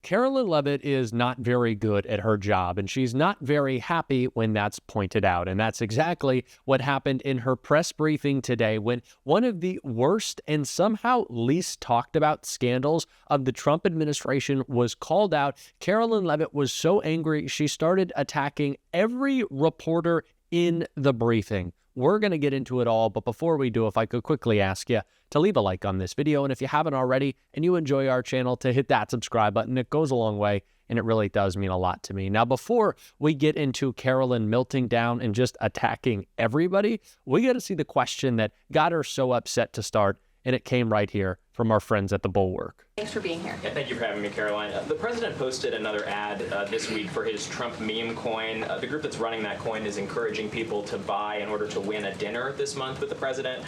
Karoline Leavitt is not very good at her job, and she's not very happy when that's pointed out. And that's exactly what happened in her press briefing today when one of the worst and somehow least talked about scandals of the Trump administration was called out. Karoline Leavitt was so angry, she started attacking every reporter in the briefing. We're going to get into it all, but before we do, if I could quickly ask you to leave a like on this video, and if you haven't already and you enjoy our channel, to hit that subscribe button. It goes a long way, and it really does mean a lot to me. Now, before we get into Karoline melting down and just attacking everybody, we got to see the question that got her so upset to start, and it came right here from our friends at the Bulwark. Thanks for being here. Yeah, thank you for having me, Caroline. The president posted another ad this week for his Trump meme coin. The group that's running that coin is encouraging people to buy in order to win a dinner this month with the president.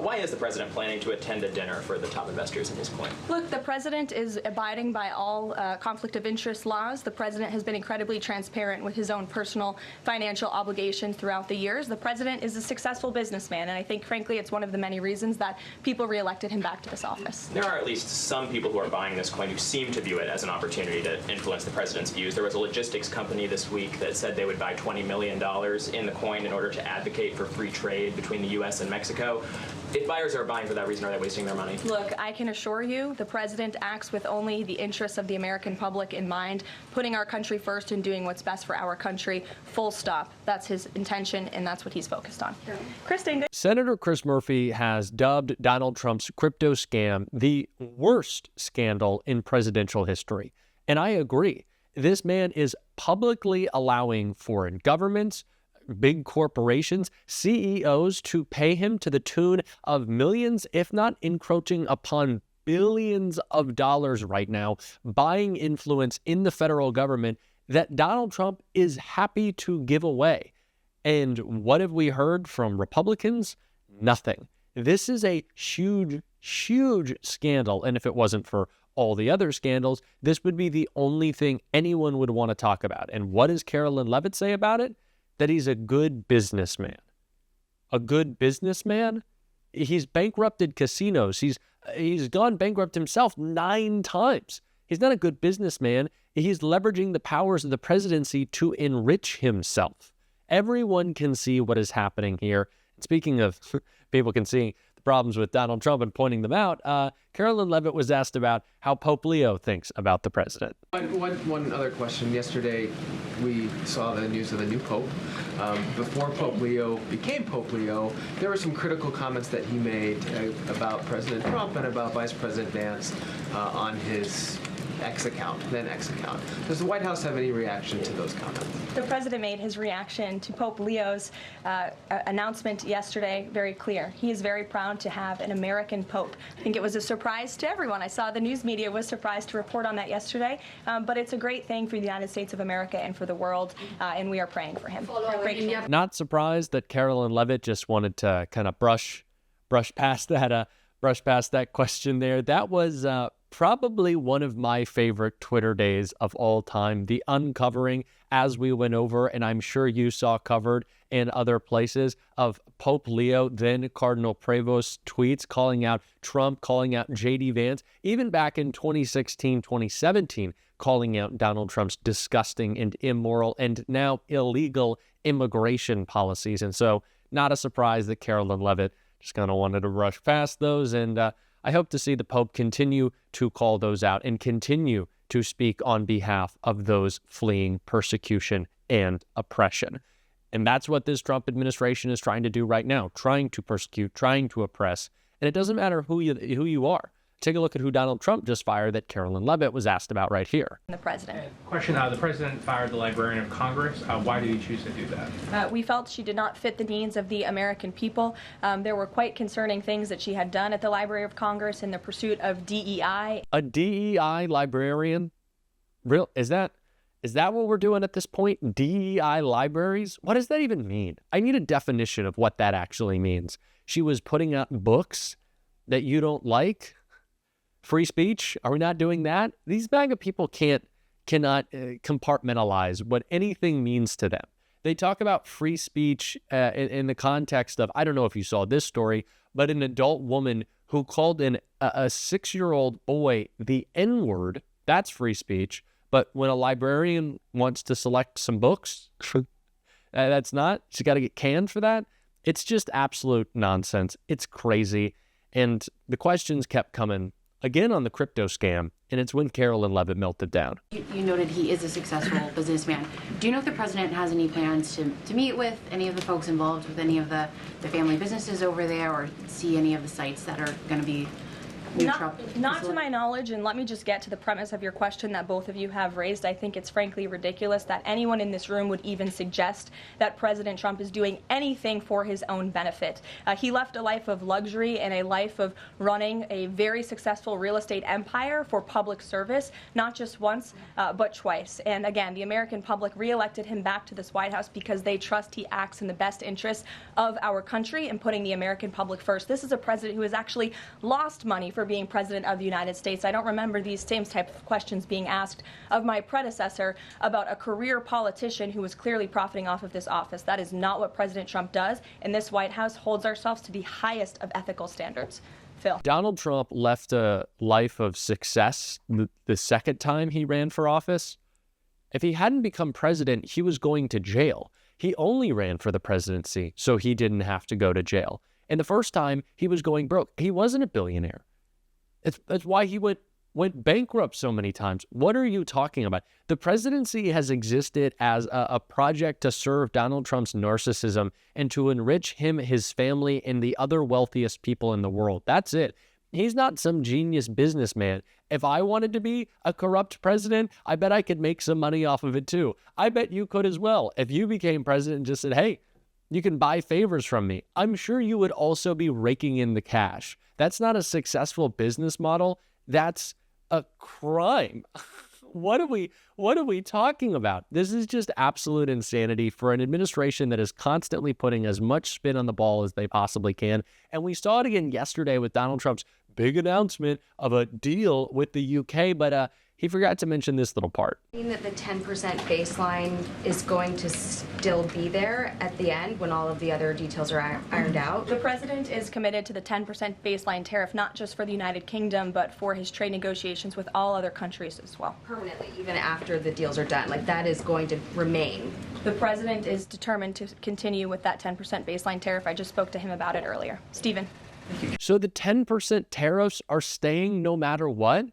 Why is the president planning to attend a dinner for the top investors in his coin? Look, the president is abiding by all conflict of interest laws. The president has been incredibly transparent with his own personal financial obligations throughout the years. The president is a successful businessman, and I think, frankly, it's one of the many reasons that people reelected him back to this office. There are at least some people who are buying this coin who seem to view it as an opportunity to influence the president's views. There was a logistics company this week that said they would buy $20 million in the coin in order to advocate for free trade between the U.S. and Mexico. If buyers are buying for that reason, are they wasting their money? Look, I can assure you the president acts with only the interests of the American public in mind, putting our country first and doing what's best for our country, full stop. That's his intention, and that's what he's focused on. Kristen. Senator Chris Murphy has dubbed Donald Trump's crypto scam the worst scandal in presidential history. And I agree. This man is publicly allowing foreign governments, big corporations, CEOs to pay him to the tune of millions, if not encroaching upon billions of dollars right now, buying influence in the federal government that Donald Trump is happy to give away. And what have we heard from Republicans? Nothing. This is a huge, huge scandal. And if it wasn't for all the other scandals, this would be the only thing anyone would want to talk about. And what does Karoline Leavitt say about it? That he's a good businessman. A good businessman? He's bankrupted casinos. He's gone bankrupt himself 9 times. He's not a good businessman. He's leveraging the powers of the presidency to enrich himself. Everyone can see what is happening here. Speaking of people can see the problems with Donald Trump and pointing them out, Karoline Leavitt was asked about how Pope Leo thinks about the president. One other question. Yesterday, we saw the news of the new Pope. Before Pope Leo became Pope Leo, there were some critical comments that he made about President Trump and about Vice President Vance on his then X account. Does the White House have any reaction to those comments? The president made his reaction to Pope Leo's announcement yesterday very clear. He is very proud to have an American Pope. I think it was a surprise to everyone. I saw the news media was surprised to report on that yesterday, but it's a great thing for the United States of America and for the world, and we are praying for him. Not surprised that Karoline Leavitt just wanted to kind of brush past that question there. That was probably one of my favorite Twitter days of all time. The uncovering, as we went over, and I'm sure you saw covered in other places, of Pope Leo, then Cardinal Prevost's tweets calling out Trump, calling out J.D. Vance, even back in 2016, 2017, calling out Donald Trump's disgusting and immoral and now illegal immigration policies. And so not a surprise that Karoline Leavitt just kind of wanted to rush past those, and I hope to see the Pope continue to call those out and continue to speak on behalf of those fleeing persecution and oppression. And that's what this Trump administration is trying to do right now, trying to persecute, trying to oppress. And it doesn't matter who you are. Take a look at who Donald Trump just fired that Karoline Leavitt was asked about right here. The president. Question, the president fired the Librarian of Congress. Why did he choose to do that? We felt she did not fit the needs of the American people. There were quite concerning things that she had done at the Library of Congress in the pursuit of DEI. A DEI librarian? Real? Is that what we're doing at this point? DEI libraries? What does that even mean? I need a definition of what that actually means. She was putting out books that you don't like? Free speech? Are we not doing that? These MAGA people cannot compartmentalize what anything means to them. They talk about free speech in the context of, I don't know if you saw this story, but an adult woman who called a 6-year-old boy the N-word that's free speech. But when a librarian wants to select some books, that's not. She's got to get canned for that. It's just absolute nonsense. It's crazy. And the questions kept coming again on the crypto scam, and it's when Karoline Leavitt melted down. You noted he is a successful businessman. Do you know if the president has any plans to meet with any of the folks involved with any of the family businesses over there, or see any of the sites that are going to be Not to my knowledge, and let me just get to the premise of your question that both of you have raised. I think it's frankly ridiculous that anyone in this room would even suggest that President Trump is doing anything for his own benefit. He left a life of luxury and a life of running a very successful real estate empire for public service, not just once, but twice. And again, the American public reelected him back to this White House because they trust he acts in the best interest of our country and putting the American public first. This is a president who has actually lost money for being president of the United States. I don't remember these same type of questions being asked of my predecessor about a career politician who was clearly profiting off of this office. That is not what President Trump does, and this White House holds ourselves to the highest of ethical standards. Phil. Donald Trump left a life of success the second time he ran for office. If he hadn't become president, he was going to jail. He only ran for the presidency so he didn't have to go to jail. And the first time, he was going broke. He wasn't a billionaire. That's why he went bankrupt so many times. What are you talking about? The presidency has existed as a project to serve Donald Trump's narcissism and to enrich him, his family, and the other wealthiest people in the world. That's it. He's not some genius businessman. If I wanted to be a corrupt president, I bet I could make some money off of it too. I bet you could as well. If you became president and just said, hey, you can buy favors from me, I'm sure you would also be raking in the cash. That's not a successful business model. That's a crime. What are we talking about? This is just absolute insanity for an administration that is constantly putting as much spin on the ball as they possibly can. And we saw it again yesterday with Donald Trump's big announcement of a deal with the UK, but he forgot to mention this little part. Mean that the 10% baseline is going to still be there at the end when all of the other details are ironed out? The president is committed to the 10% baseline tariff, not just for the United Kingdom, but for his trade negotiations with all other countries as well. Permanently, even after the deals are done, like that is going to remain. The president is determined to continue with that 10% baseline tariff. I just spoke to him about it earlier. Stephen. So the 10% tariffs are staying no matter what?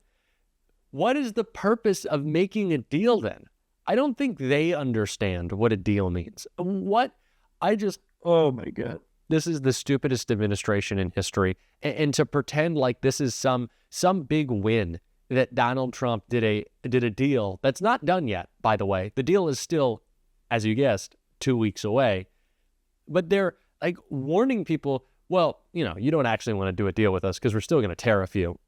What is the purpose of making a deal then? I don't think they understand what a deal means. Oh my God. This is the stupidest administration in history. And to pretend like this is some big win that Donald Trump did a deal that's not done yet, by the way. The deal is still, as you guessed, 2 weeks away. But they're like warning people, well, you don't actually want to do a deal with us because we're still going to tariff you.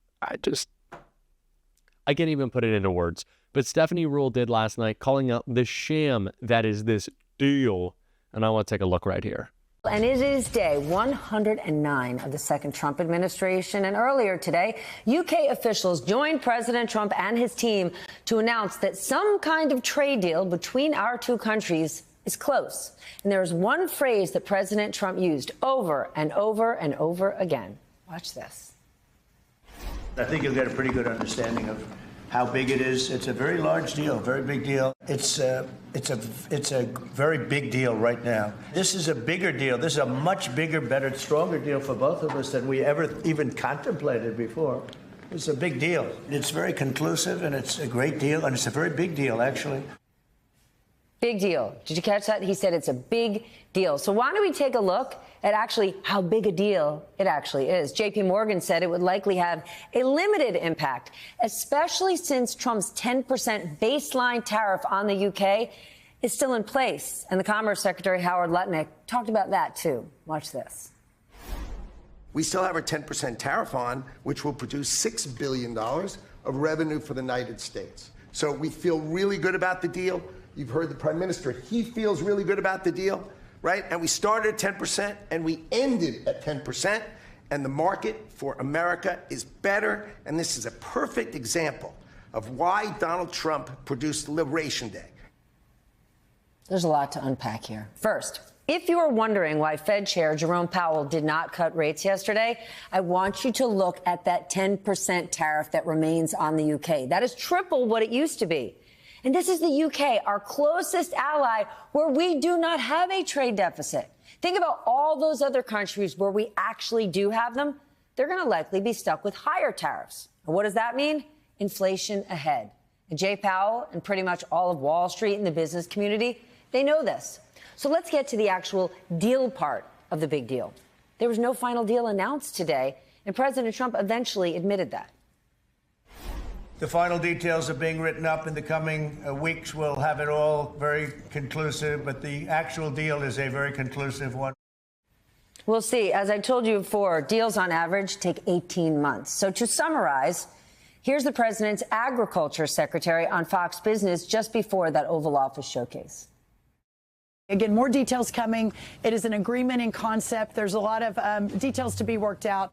I can't even put it into words. But Stephanie Ruhle did last night, calling out the sham that is this deal. And I want to take a look right here. And it is day 109 of the second Trump administration. And earlier today, UK officials joined President Trump and his team to announce that some kind of trade deal between our two countries is close. And there is one phrase that President Trump used over and over and over again. Watch this. I think you'll get a pretty good understanding of how big it is. It's a very large deal, very big deal. It's a very big deal right now. This is a bigger deal. This is a much bigger, better, stronger deal for both of us than we ever even contemplated before. It's a big deal. It's very conclusive, and it's a great deal, and it's a very big deal, actually. Big deal. Did you catch that? He said it's a big deal. So why don't we take a look at actually how big a deal it actually is? JP Morgan said it would likely have a limited impact, especially since Trump's 10% baseline tariff on the UK is still in place. And the Commerce Secretary, Howard Lutnick, talked about that, too. Watch this. We still have our 10% tariff on, which will produce $6 billion of revenue for the United States. So we feel really good about the deal. You've heard the Prime Minister. He feels really good about the deal, right? And we started at 10%, and we ended at 10%. And the market for America is better. And this is a perfect example of why Donald Trump produced Liberation Day. There's a lot to unpack here. First, if you are wondering why Fed Chair Jerome Powell did not cut rates yesterday, I want you to look at that 10% tariff that remains on the UK. That is triple what it used to be. And this is the UK, our closest ally, where we do not have a trade deficit. Think about all those other countries where we actually do have them. They're going to likely be stuck with higher tariffs. And what does that mean? Inflation ahead. And Jay Powell and pretty much all of Wall Street and the business community, they know this. So let's get to the actual deal part of the big deal. There was no final deal announced today, and President Trump eventually admitted that. The final details are being written up in the coming weeks. We'll have it all very conclusive, but the actual deal is a very conclusive one. We'll see. As I told you before, deals on average take 18 months. So to summarize, here's the president's agriculture secretary on Fox Business just before that Oval Office showcase. Again, more details coming. It is an agreement in concept. There's a lot of details to be worked out.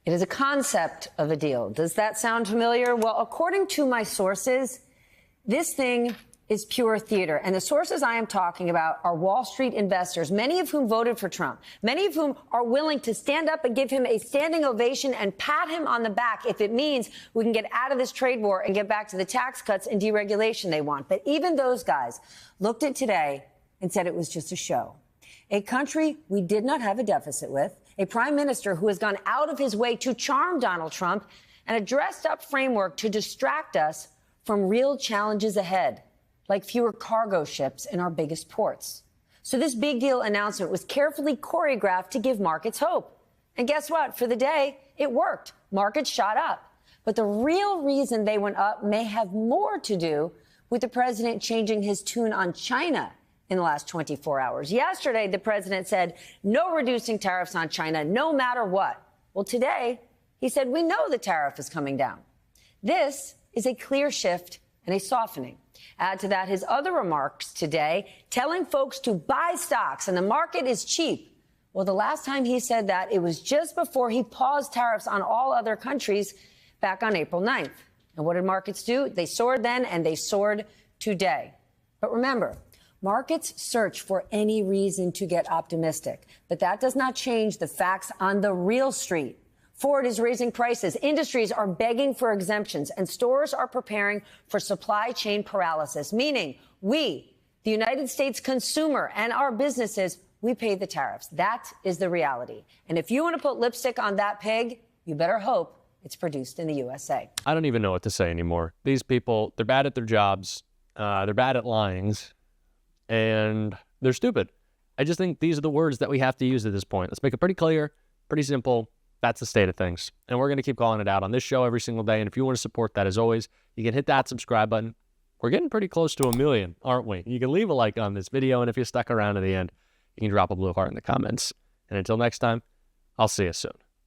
It is a concept of a deal. Does that sound familiar? Well, according to my sources, this thing is pure theater. And the sources I am talking about are Wall Street investors, many of whom voted for Trump, many of whom are willing to stand up and give him a standing ovation and pat him on the back if it means we can get out of this trade war and get back to the tax cuts and deregulation they want. But even those guys looked at today and said it was just a show. A country we did not have a deficit with, a prime minister who has gone out of his way to charm Donald Trump, and a dressed-up framework to distract us from real challenges ahead, like fewer cargo ships in our biggest ports. So this big deal announcement was carefully choreographed to give markets hope. And guess what? For the day, it worked. Markets shot up. But the real reason they went up may have more to do with the president changing his tune on China in the last 24 hours. Yesterday, the president said no reducing tariffs on China, no matter what. Well, today, he said we know the tariff is coming down. This is a clear shift and a softening. Add to that his other remarks today, telling folks to buy stocks and the market is cheap. Well, the last time he said that, it was just before he paused tariffs on all other countries back on April 9th. And what did markets do? They soared then and they soared today. But remember, markets search for any reason to get optimistic, but that does not change the facts on the real street. Ford is raising prices, industries are begging for exemptions, and stores are preparing for supply chain paralysis, meaning we, the United States consumer and our businesses, we pay the tariffs. That is the reality. And if you want to put lipstick on that pig, you better hope it's produced in the USA. I don't even know what to say anymore. These people, they're bad at their jobs. They're bad at lying. And they're stupid. I just think these are the words that we have to use at this point. Let's make it pretty clear, pretty simple. That's the state of things. And we're going to keep calling it out on this show every single day. And if you want to support that, as always, you can hit that subscribe button. We're getting pretty close to 1 million, aren't we? You can leave a like on this video. And if you stuck around to the end, you can drop a blue heart in the comments. And until next time, I'll see you soon.